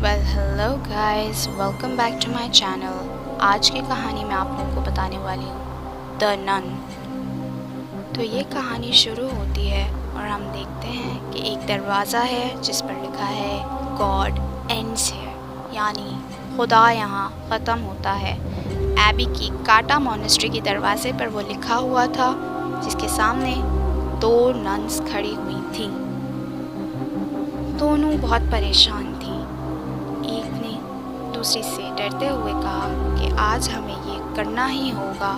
Hello guys, welcome back to my channel. आज की कहानी मैं आप लोगों को बताने वाली हूँ द नन। तो ये कहानी शुरू होती है और हम देखते हैं कि एक दरवाज़ा है जिस पर लिखा है गॉड एंड्स हियर, यानी खुदा यहाँ ख़त्म होता है। एबी की काटा मॉनेस्ट्री के दरवाजे पर वो लिखा हुआ था, जिसके सामने दो नन्स खड़ी हुई थीं। दोनों बहुत परेशान थी। एक ने दूसरी से डरते हुए कहा कि आज हमें ये करना ही होगा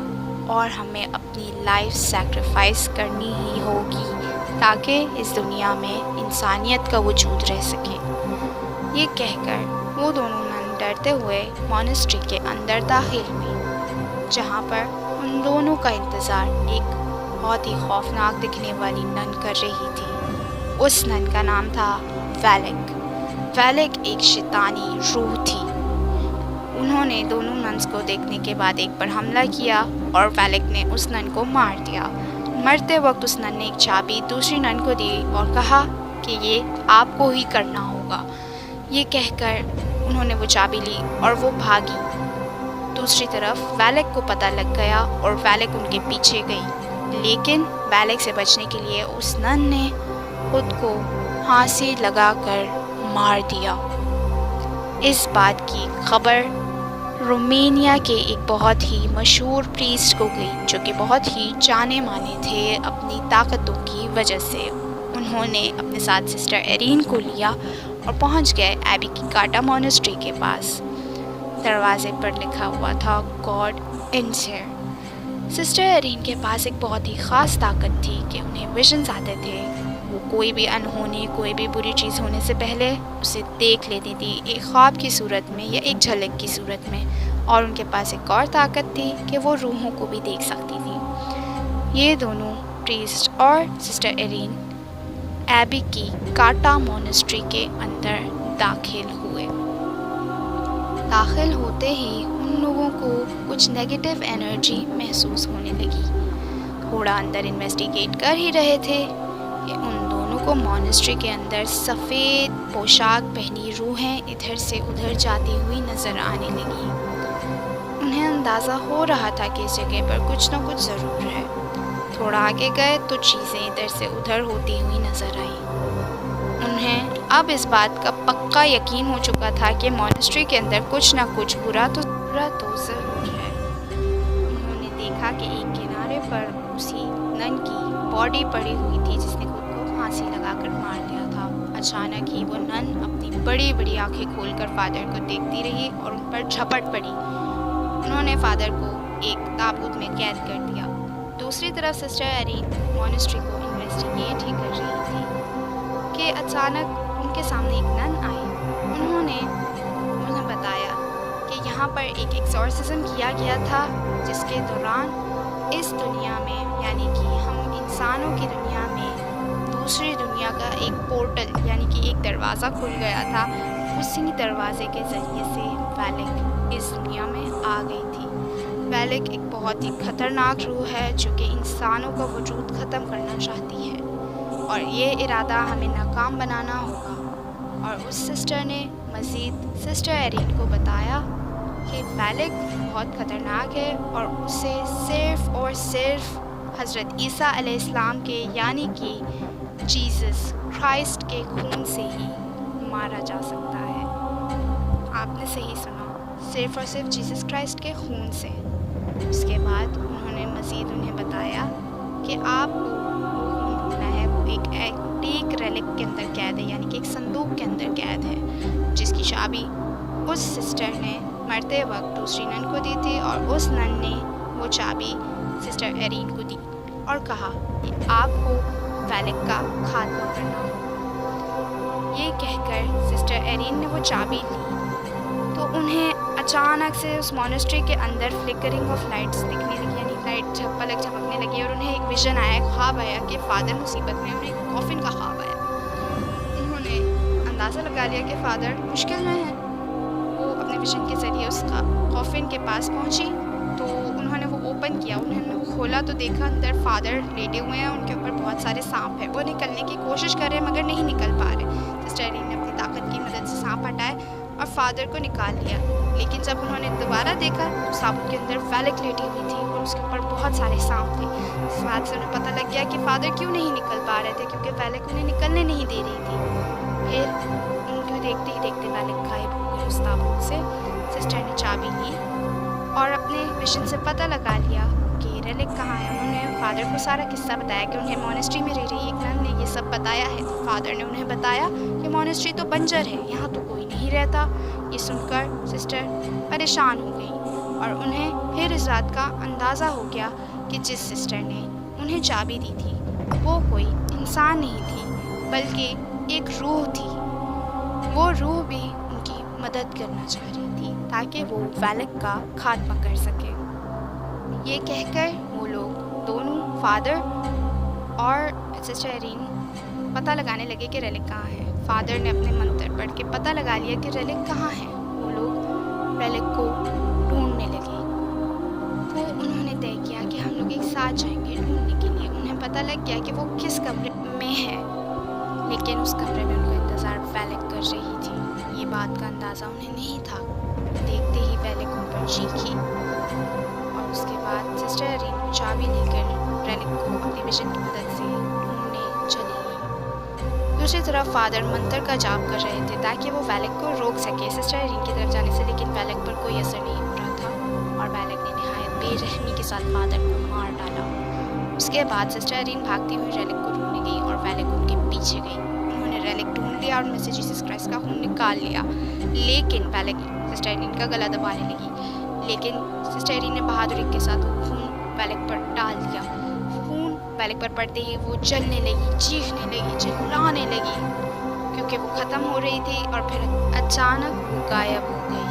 और हमें अपनी लाइफ सैक्रिफाइस करनी ही होगी ताकि इस दुनिया में इंसानियत का वजूद रह सके। ये कहकर वो दोनों नन डरते हुए मॉनेस्ट्री के अंदर दाखिल हुई, जहाँ पर उन दोनों का इंतज़ार एक बहुत ही खौफनाक दिखने वाली नन कर रही थी। उस नन का नाम था वैलेक। वैलेक एक शैतानी रूह थी। उन्होंने दोनों नन्स को देखने के बाद एक पर हमला किया और वैलेक ने उस नन को मार दिया। मरते वक्त उस नन ने एक चाबी दूसरी नन को दी और कहा कि ये आपको ही करना होगा। ये कहकर उन्होंने वो चाबी ली और वो भागी। दूसरी तरफ वैलेक को पता लग गया और वैलेक उनके पीछे गई, लेकिन वैलेक से बचने के लिए उस नन ने खुद को फांसी लगाकर मार दिया। इस बात की खबर रोमानिया के एक बहुत ही मशहूर प्रीस्ट को गई, जो कि बहुत ही जाने माने थे अपनी ताकतों की वजह से। उन्होंने अपने साथ सिस्टर एरीन को लिया और पहुंच गए एबी की काटा मॉनेस्ट्री के पास। दरवाजे पर लिखा हुआ था God ends here. Sister arene के पास एक बहुत ही ख़ास ताकत थी कि उन्हें विजन्स आते थे। वो कोई भी अनहोनी, कोई भी बुरी चीज़ होने से पहले उसे देख लेती थी, एक ख्वाब की सूरत में या एक झलक की सूरत में। और उनके पास एक और ताकत थी कि वो रूहों को भी देख सकती थी। ये दोनों प्रीस्ट और सिस्टर एरीन एबी की काटा मॉनेस्ट्री के अंदर दाखिल हुए। दाखिल होते ही उन लोगों को कुछ नेगेटिव एनर्जी महसूस होने लगी। थोड़ा अंदर इन्वेस्टिगेट कर ही रहे थे कि उन दोनों को मॉनेस्ट्री के अंदर सफ़ेद पोशाक पहनी रूहें इधर से उधर जाती हुई नज़र आने लगी। उन्हें अंदाज़ा हो रहा था कि इस जगह पर कुछ ना कुछ ज़रूर है। थोड़ा आगे गए तो चीज़ें इधर से उधर होती हुई नज़र आई। उन्हें अब इस बात का पक्का यकीन हो चुका था कि मॉनेस्ट्री के अंदर कुछ ना कुछ बुरा तो ज़रूर है। उन्होंने देखा कि एक किनारे पर उसी नन की बॉडी पड़ी हुई थी जिसने खुद को फांसी लगाकर मार दिया था। अचानक ही वो नन अपनी बड़ी बड़ी आंखें खोलकर फादर को देखती रही और उन पर झपट पड़ी। उन्होंने फादर को एक ताबूत में कैद कर दिया। दूसरी तरफ सिस्टर एरीन मॉनेस्ट्री को इन्वेस्टिगेट ही कर रही थी कि अचानक उनके सामने एक नन आई। उन्होंने उन्हें बताया कि यहाँ पर एक एक्सॉर्सिज्म किया गया था, जिसके दौरान इस दुनिया में, यानी कि हम इंसानों की दुनिया में दूसरी दुनिया का एक पोर्टल यानी कि एक दरवाज़ा खुल गया था। उसी दरवाजे के ज़रिए से वैलेक इस दुनिया में आ गई थी। वैलेक एक बहुत ही ख़तरनाक रूह है जो कि इंसानों का वजूद ख़त्म करना चाहती है और ये इरादा हमें नाकाम बनाना होगा। और उस सिस्टर ने मज़ीद सिस्टर एरीन को बताया कि वैलेक बहुत ख़तरनाक है और उसे सिर्फ़ और सिर्फ़ हज़रत ईसा अलैहिस्सलाम के, यानी कि जीसस क्राइस्ट के खून से ही मारा जा सकता है। आपने सही सुना, सिर्फ़ और सिर्फ जीसस क्राइस्ट के खून से। उसके बाद उन्होंने मज़ीद उन्हें बताया कि आपको वो खून ढूंढना है, वो एक एंटीक रेलिक के अंदर कैद है, यानी कि एक संदूक के अंदर कैद है, जिसकी चाबी उस सिस्टर ने मरते वक्त दूसरी नन को दी थी और उस नन ने वो चाबी सिस्टर एरीन को दी और कहा कि आपको वैलेक का खात्मा करना होगा। ये कहकर सिस्टर एरीन ने वो चाबी ली तो उन्हें अचानक से उस मॉनेस्ट्री के अंदर फ्लिकरिंग ऑफ लाइट्स दिखने लगी, यानी लाइट पलक झपकने लगी और उन्हें एक विज़न आया, ख्वाब आया कि फादर मुसीबत में, उन्हें एक कॉफिन का ख्वाब आया। उन्होंने अंदाज़ा लगा लिया कि फादर मुश्किल में है। वो अपने विजन के ज़रिए उस कॉफिन के पास पहुंची तो उन्होंने वो ओपन किया। उन्होंने खोला तो देखा अंदर फादर लेटे हुए हैं, उनके ऊपर बहुत सारे सांप हैं। वो निकलने की कोशिश कर रहे हैं मगर नहीं निकल पा रहे। सिस्टर एरीन ने अपनी ताकत की मदद से सांप हटाए और फादर को निकाल लिया। लेकिन जब उन्होंने दोबारा देखा तो साबुत के अंदर वेलेक लेटी हुई थी और उसके ऊपर बहुत सारे सांप थे। इस बात से उन्हें पता लग गया कि फादर क्यों नहीं निकल पा रहे थे, क्योंकि वेलेक उन्हें निकलने नहीं दे रही थी। फिर उनको देखते ही देखते वेलेक गायब हो गई उस ताबूत से। सिस्टर ने चाबी ली और अपने विजन से पता लगा लिया कि रेलिक कहाँ है। उन्होंने फादर को सारा किस्सा बताया कि उन्हें मॉनेस्ट्री में रह रही एक नन ने ये सब बताया है। तो फादर ने उन्हें बताया कि मॉनेस्ट्री तो बंजर है, यहाँ तो कोई नहीं रहता। ये सुनकर सिस्टर परेशान हो गई और उन्हें फिर इस बात का अंदाज़ा हो गया कि जिस सिस्टर ने उन्हें चाबी दी थी वो कोई इंसान नहीं थी बल्कि एक रूह थी। वो रूह भी उनकी मदद करना चाह रही थी ताकि वो वेलेक का खात्मा कर सके। ये कहकर वो लोग दोनों फादर और सिस्टर एरीन पता लगाने लगे कि रेलिक कहाँ है। फादर ने अपने मंत्र पढ़ के पता लगा लिया कि रेलिक कहाँ है। वो लोग रेलिक को ढूंढने लगे। तो उन्होंने तय किया कि हम लोग एक साथ जाएंगे ढूंढने के लिए। उन्हें पता लग गया कि वो किस कमरे में है, लेकिन उस कमरे में उनको इंतज़ार वेलेक कर रही थी। ये बात का अंदाज़ा उन्हें नहीं था। देखते ही वेलेक उन पर चीखी और उसके बाद सिस्टर एरीन चाबी लेकर रेलिक को अपने विजन की मदद से ढूंढने चली गई। दूसरी तरफ फादर मंत्र का जाप कर रहे थे ताकि वो वेलेक को रोक सके सिस्टर एरीन की तरफ जाने से, लेकिन वेलेक पर कोई असर नहीं हो रहा था और वेलेक ने नहायत बेरहमी के साथ फादर को मार डाला। उसके बाद सिस्टर एरीन भागती हुई रेलिक को ढूंढने गई और वेलेक उनके पीछे गई। उन्होंने रेलिक ढूंढ लिया और उनमें से जीसस क्राइस्ट का खून निकाल लिया, लेकिन वेलेक सिस्टर एरीन का गला दबाने लगी। लेकिन सिस्टर एरीन ने बहादुरी के साथ खून वेलेक पर डाल दिया। खून वेलेक पर पड़ते ही वो जलने लगी, चीखने लगी, चिल्लाने लगी क्योंकि वो ख़त्म हो रही थी और फिर अचानक वो गायब हो गई।